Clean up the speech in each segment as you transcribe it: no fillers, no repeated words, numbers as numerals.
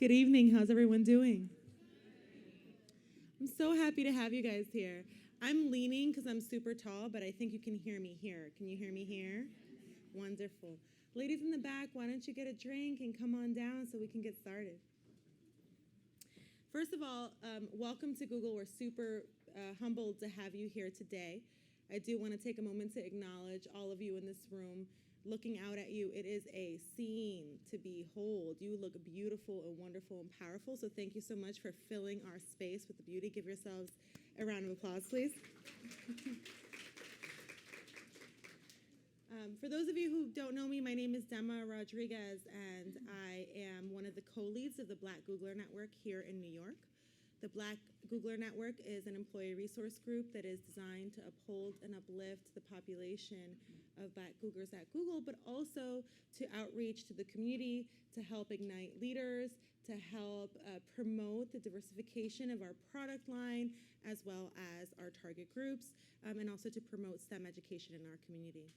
Good evening. How's everyone doing? I'm so happy to have you guys here. I'm leaning because I'm super tall, but I think you can hear me here. Can you hear me here? Wonderful. Ladies in the back, why don't you get a drink and come on down so we can get started? First of all, welcome to Google. We're super humbled to have you here today. I do want to take a moment to acknowledge all of you in this room. Looking out at you, it is a scene to behold. You look beautiful and wonderful and powerful, so thank you so much for filling our space with the beauty. Give yourselves a round of applause, please. For those of you who don't know me, my name is Dema Rodriguez, and I am one of the co-leads of the Black Googler Network here in New York. The Black Googler Network is an employee resource group that is designed to uphold and uplift the population of Black Googlers at Google, but also to outreach to the community, to help ignite leaders, to help promote the diversification of our product line, as well as our target groups, and also to promote STEM education in our community.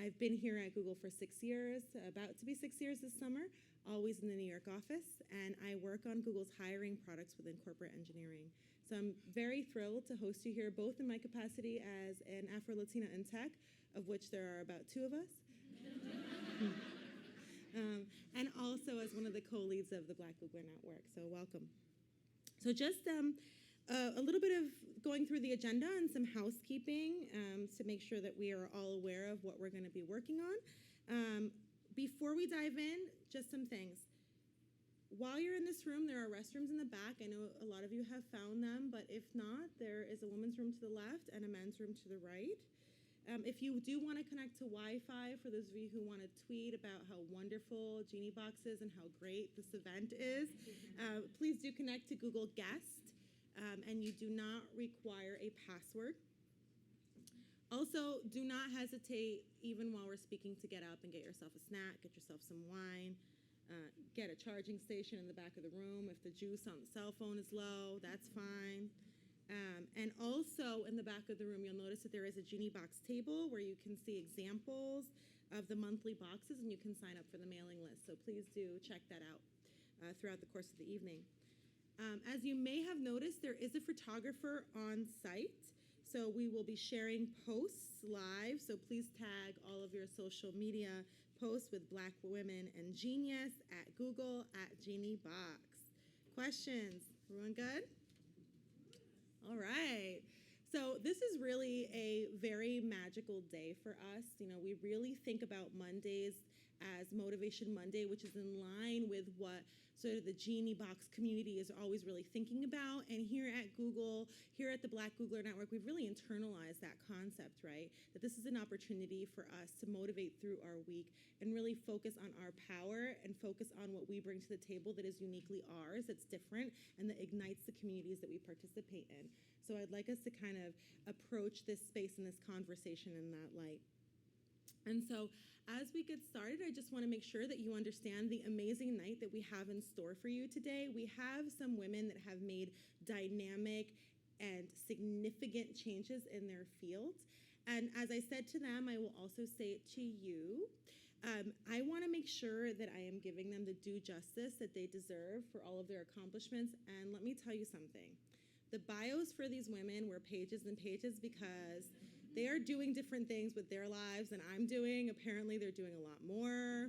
I've been here at Google for 6 years, about to be 6 years this summer, always in the New York office, and I work on Google's hiring products within corporate engineering. So I'm very thrilled to host you here, both in my capacity as an Afro-Latina in tech, of which there are about 2 of us, and also as one of the co-leads of the Black Googler Network, so welcome. So just a little bit of going through the agenda and some housekeeping to make sure that we are all aware of what we're going to be working on. Before we dive in, just some things. While you're in this room, there are restrooms in the back. I know a lot of you have found them, but if not, there is a women's room to the left and a men's room to the right. If you do want to connect to Wi-Fi, for those of you who want to tweet about how wonderful Genie Box is and how great this event is, please do connect to Google Guest, and you do not require a password. Also, do not hesitate, even while we're speaking, to get up and get yourself a snack, get yourself some wine, get a charging station in the back of the room. If the juice on the cell phone is low, that's fine. And also in the back of the room, you'll notice that there is a Genie Box table where you can see examples of the monthly boxes, and you can sign up for the mailing list. So please do check that out throughout the course of the evening. As you may have noticed, there is a photographer on site. So we will be sharing posts live. So please tag all of your social media posts with Black Women and Genius at Google at Genie Box. Questions? Everyone good? All right. So this is really a very magical day for us. You know, we really think about Mondays as Motivation Monday, which is in line with what sort of the Genie Box community is always really thinking about. And here at Google, here at the Black Googler Network, we've really internalized that concept, right? That this is an opportunity for us to motivate through our week and really focus on our power and focus on what we bring to the table that is uniquely ours, that's different, and that ignites the communities that we participate in. So I'd like us to kind of approach this space and this conversation in that light. And so as we get started, I just want to make sure that you understand the amazing night that we have in store for you today. We have some women that have made dynamic and significant changes in their fields. And as I said to them, I will also say it to you. I want to make sure that I am giving them the due justice that they deserve for all of their accomplishments. And let me tell you something. The bios for these women were pages and pages because they are doing different things with their lives than I'm doing. Apparently, they're doing a lot more.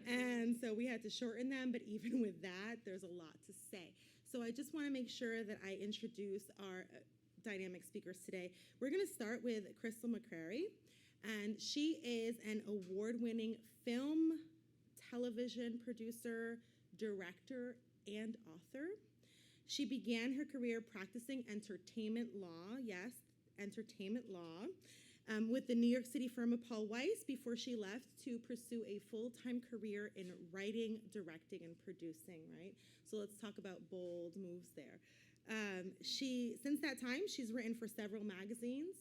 And so we had to shorten them, but even with that, there's a lot to say. So I just want to make sure that I introduce our dynamic speakers today. We're going to start with Crystal McCrary, and she is an award-winning film, television producer, director, and author. She began her career practicing entertainment law, yes, entertainment law, with the New York City firm of Paul Weiss before she left to pursue a full-time career in writing, directing, and producing, right? So let's talk about bold moves there. Since that time, she's written for several magazines.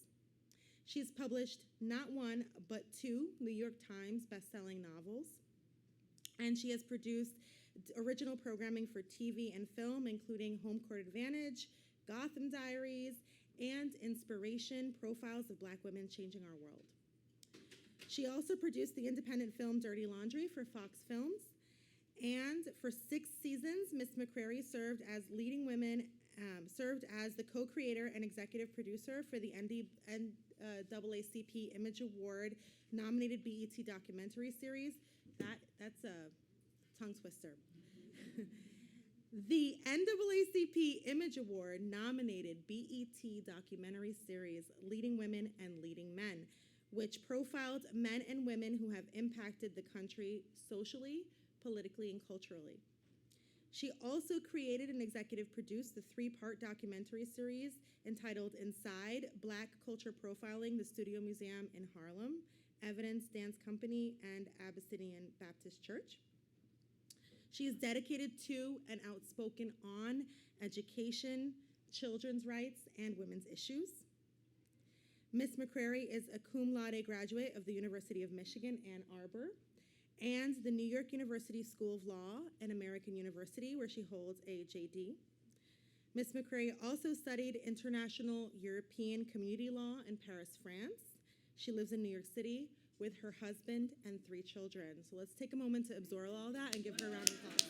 She's published not 1, but 2 New York Times best-selling novels. And she has produced original programming for TV and film, including Home Court Advantage, Gotham Diaries, and Inspiration, Profiles of Black Women Changing Our World. She also produced the independent film Dirty Laundry for Fox Films And for 6 seasons, Miss McCrary served as the co-creator and executive producer for the NAACP Image Award nominated BET documentary series. That's a tongue twister. The NAACP Image Award nominated BET documentary series Leading Women and Leading Men, which profiled men and women who have impacted the country socially, politically, and culturally. She also created and executive produced the 3-part documentary series entitled Inside: Black Culture Profiling the Studio Museum in Harlem, Evidence Dance Company, and Abyssinian Baptist Church. She is dedicated to and outspoken on education, children's rights, and women's issues. Ms. McCrary is a cum laude graduate of the University of Michigan, Ann Arbor, and the New York University School of Law and American University, where she holds a JD. Ms. McCrary also studied international European community law in Paris, France. She lives in New York City with her husband and 3 children. So let's take a moment to absorb all that and give her a round of applause.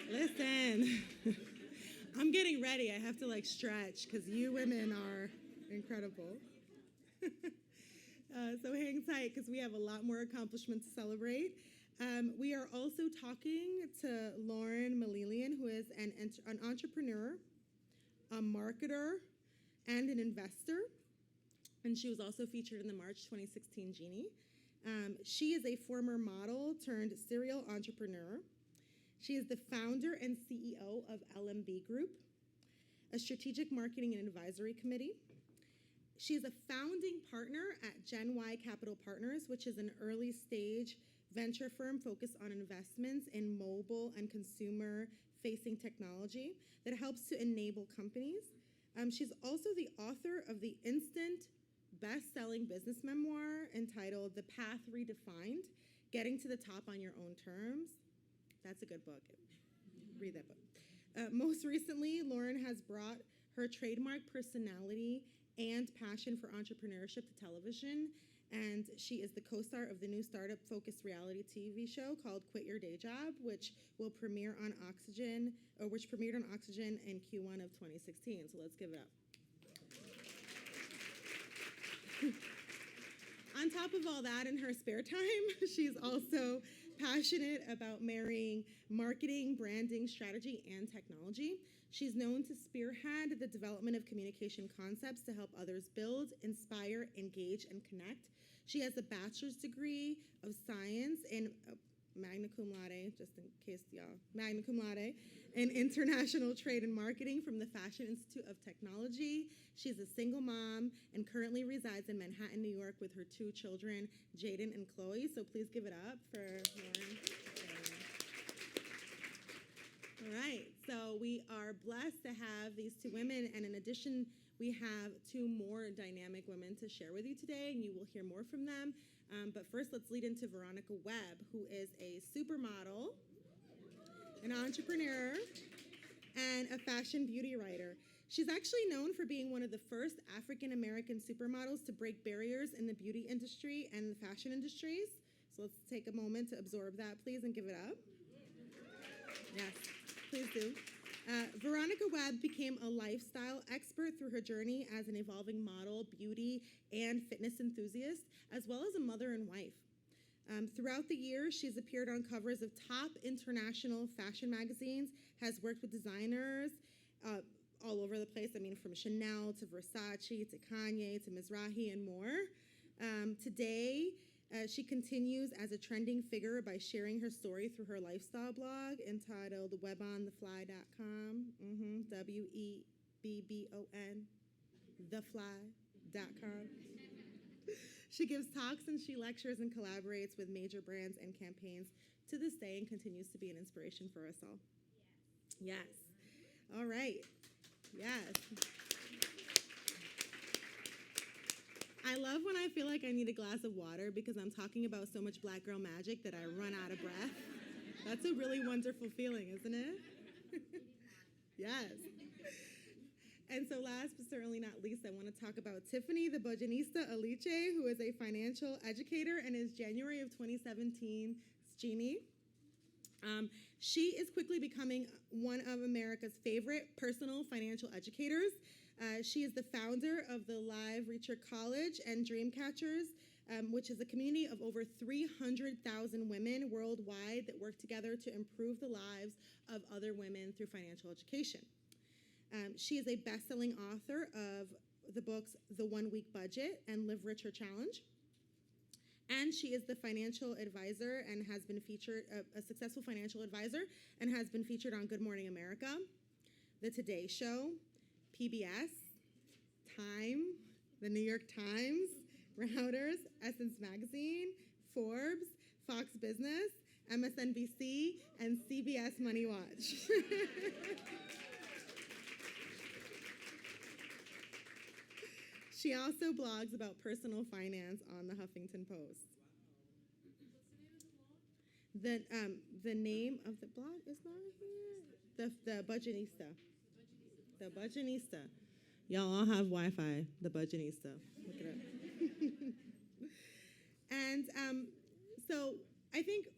Listen, I'm getting ready. I have to stretch because you women are incredible. So hang tight because we have a lot more accomplishments to celebrate. We are also talking to Lauren Malilian, who is an entrepreneur, a marketer, and an investor. And she was also featured in the March 2016 Genie. She is a former model turned serial entrepreneur. She is the founder and CEO of LMB Group, a strategic marketing and advisory committee. She is a founding partner at Gen Y Capital Partners, which is an early stage venture firm focused on investments in mobile and consumer-facing technology that helps to enable companies. She's also the author of the instant best-selling business memoir entitled The Path Redefined, Getting to the Top on Your Own Terms. That's a good book. Read that book. Most recently, Lauren has brought her trademark personality and passion for entrepreneurship to television, and she is the co-star of the new startup-focused reality TV show called Quit Your Day Job, which premiered on Oxygen in Q1 of 2016. So let's give it up. On top of all that, in her spare time, she's also passionate about marrying marketing, branding, strategy, and technology. She's known to spearhead the development of communication concepts to help others build, inspire, engage, and connect. She has a bachelor's degree of science in magna cum laude, just in case y'all, magna cum laude, in international trade and marketing from the Fashion Institute of Technology. She's a single mom and currently resides in Manhattan, New York with her 2 children, Jaden and Chloe. So please give it up for Lauren. All right, so we are blessed to have these 2 women, and in addition, we have 2 more dynamic women to share with you today, and you will hear more from them. But first, let's lead into Veronica Webb, who is a supermodel, an entrepreneur, and a fashion beauty writer. She's actually known for being one of the first African-American supermodels to break barriers in the beauty industry and the fashion industries. So let's take a moment to absorb that, please, and give it up. Yes, please do. Veronica Webb became a lifestyle expert through her journey as an evolving model, beauty, and fitness enthusiast, as well as a mother and wife. Throughout the years, she's appeared on covers of top international fashion magazines, has worked with designers all over the place. I mean, from Chanel to Versace to Kanye to Mizrahi and more. Today, she continues as a trending figure by sharing her story through her lifestyle blog entitled webonthefly.com, WEBBON, thefly.com. She gives talks and she lectures and collaborates with major brands and campaigns to this day and continues to be an inspiration for us all. Yes. All right. Yes. I love when I feel like I need a glass of water because I'm talking about so much Black girl magic that I run out of breath. That's a really wonderful feeling, isn't it? Yes. And so last but certainly not least, I want to talk about Tiffany, the Budgetnista Aliche, who is a financial educator and is January of 2017's Genie. She is quickly becoming one of America's favorite personal financial educators. She is the founder of the Live Reacher College and Dreamcatchers, which is a community of over 300,000 women worldwide that work together to improve the lives of other women through financial education. She is a best-selling author of the books The 1 Week Budget and Live Richer Challenge. And she is the financial advisor and has been featured, a successful financial advisor, and has been featured on Good Morning America, The Today Show, PBS, Time, The New York Times, Reuters, Essence Magazine, Forbes, Fox Business, MSNBC, and CBS Money Watch. She also blogs about personal finance on the Huffington Post. The name of the blog is not here. The Budgetnista. The Budgetnista. Y'all all have Wi-Fi. The Budgetnista. Look it up. And so I think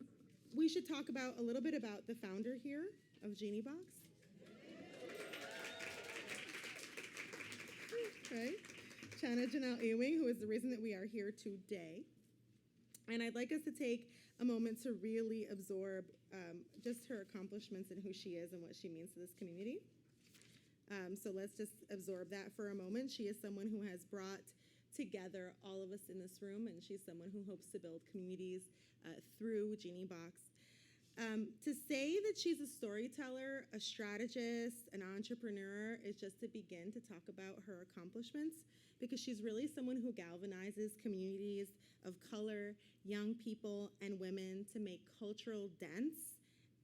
we should talk about a little bit about the founder here of Genie Box. Okay. Chana Janelle Ewing, who is the reason that we are here today. And I'd like us to take a moment to really absorb just her accomplishments and who she is and what she means to this community. So let's just absorb that for a moment. She is someone who has brought together all of us in this room, and she's someone who hopes to build communities through Genie Box. To say that she's a storyteller, a strategist, an entrepreneur is just to begin to talk about her accomplishments, because she's really someone who galvanizes communities of color, young people, and women to make cultural dents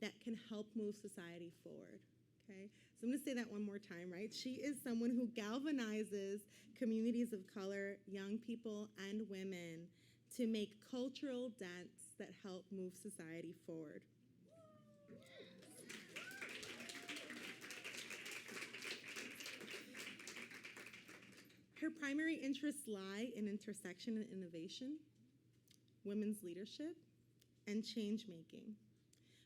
that can help move society forward, okay? So I'm gonna say that one more time, right? She is someone who galvanizes communities of color, young people, and women to make cultural dents that help move society forward. Her primary interests lie in intersection and innovation, women's leadership, and change making.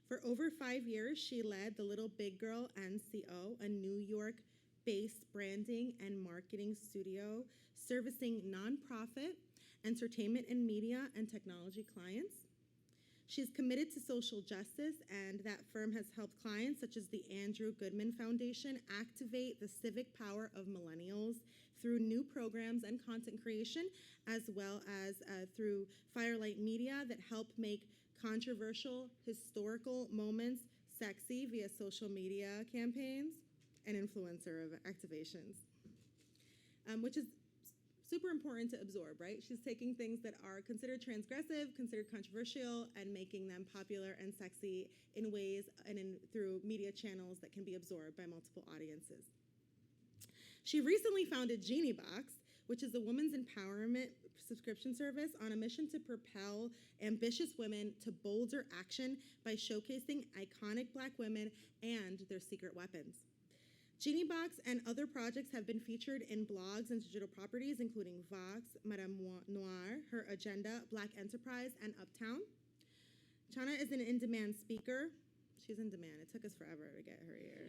For over 5 years, she led the Little Big Girl NCO, a New York-based branding and marketing studio servicing nonprofit, entertainment and media, and technology clients. She's committed to social justice, and that firm has helped clients such as the Andrew Goodman Foundation activate the civic power of millennials through new programs and content creation, as well as through Firelight Media that help make controversial historical moments sexy via social media campaigns and influencer activations, which is super important to absorb, right? She's taking things that are considered transgressive, considered controversial, and making them popular and sexy in ways and through media channels that can be absorbed by multiple audiences. She recently founded Genie Box, which is a women's empowerment subscription service on a mission to propel ambitious women to bolder action by showcasing iconic Black women and their secret weapons. Genie Box and other projects have been featured in blogs and digital properties, including Vox, Madame Noir, Her Agenda, Black Enterprise, and Uptown. Chana is an in-demand speaker. She's in demand. It took us forever to get her here.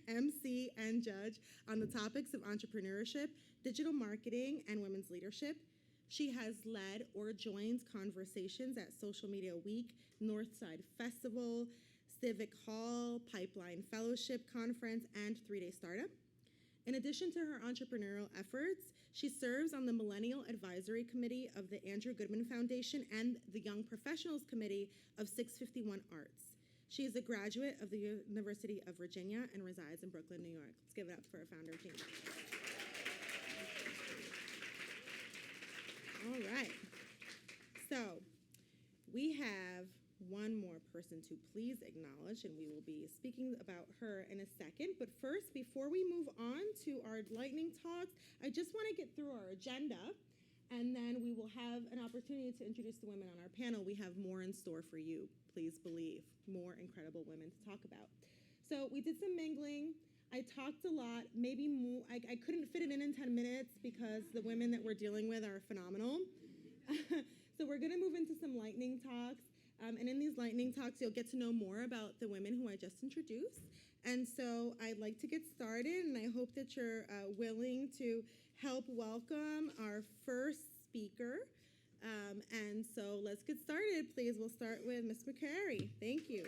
MC and judge on the topics of entrepreneurship, digital marketing, and women's leadership. She has led or joined conversations at Social Media Week, Northside Festival, Civic Hall, Pipeline Fellowship Conference, and 3-Day Startup. In addition to her entrepreneurial efforts, she serves on the Millennial Advisory Committee of the Andrew Goodman Foundation and the Young Professionals Committee of 651 Arts. She is a graduate of the University of Virginia and resides in Brooklyn, New York. Let's give it up for our founder, Genie. All right. So we have one more person to please acknowledge, and we will be speaking about her in a second. But first, before we move on to our lightning talks, I just want to get through our agenda, and then we will have an opportunity to introduce the women on our panel. We have more in store for you, please believe. More incredible women to talk about. So we did some mingling. I talked a lot, maybe more. I couldn't fit it in 10 minutes because the women that we're dealing with are phenomenal. So we're going to move into some lightning talks. And in these lightning talks, you'll get to know more about the women who I just introduced. And so I'd like to get started, and I hope that you're willing to help welcome our first speaker. And so let's get started, please. We'll start with Ms. McCrary. Thank you.